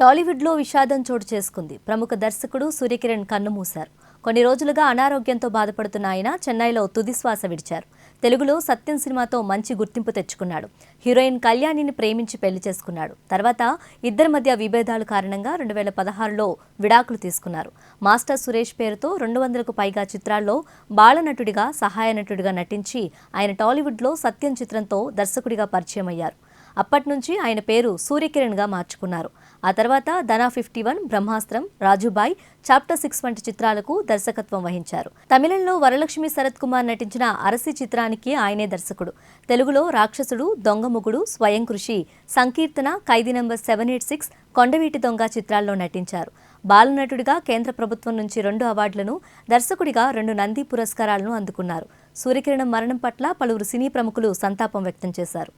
టాలీవుడ్లో విషాదం చోటు చేసుకుంది. ప్రముఖ దర్శకుడు సూర్యకిరణ్ కన్నుమూశారు. కొన్ని రోజులుగా అనారోగ్యంతో బాధపడుతున్న ఆయన చెన్నైలో తుదిశ్వాస విడిచారు. తెలుగులో సత్యం సినిమాతో మంచి గుర్తింపు తెచ్చుకున్నాడు. హీరోయిన్ కళ్యాణిని ప్రేమించి పెళ్లి చేసుకున్నాడు. తర్వాత ఇద్దరి మధ్య విభేదాల కారణంగా 2016లో విడాకులు తీసుకున్నారు. మాస్టర్ సురేష్ పేరుతో 200కు పైగా చిత్రాల్లో బాలనటుడిగా, సహాయ నటుడిగా నటించి ఆయన టాలీవుడ్లో సత్యం చిత్రంతో దర్శకుడిగా పరిచయం అయ్యారు. అప్పటి నుంచి ఆయన పేరు సూర్యకిరణ్గా మార్చుకున్నారు. ఆ తర్వాత ధనా 51, బ్రహ్మాస్త్రం, రాజుబాయ్, చాప్టర్ 6 వంటి చిత్రాలకు దర్శకత్వం వహించారు. తమిళంలో వరలక్ష్మి శరత్ కుమార్ నటించిన అరసి చిత్రానికి ఆయనే దర్శకుడు. తెలుగులో రాక్షసుడు, దొంగముగుడు, స్వయం కృషి, సంకీర్తన, ఖైదీ నంబర్ 786, కొండవీటి దొంగ చిత్రాల్లో నటించారు. బాలనటుడిగా కేంద్ర ప్రభుత్వం నుంచి 2 అవార్డులను, దర్శకుడిగా 2 నంది పురస్కారాలను అందుకున్నారు. సూర్యకిరణ్ మరణం పట్ల పలువురు సినీ ప్రముఖులు సంతాపం వ్యక్తం చేశారు.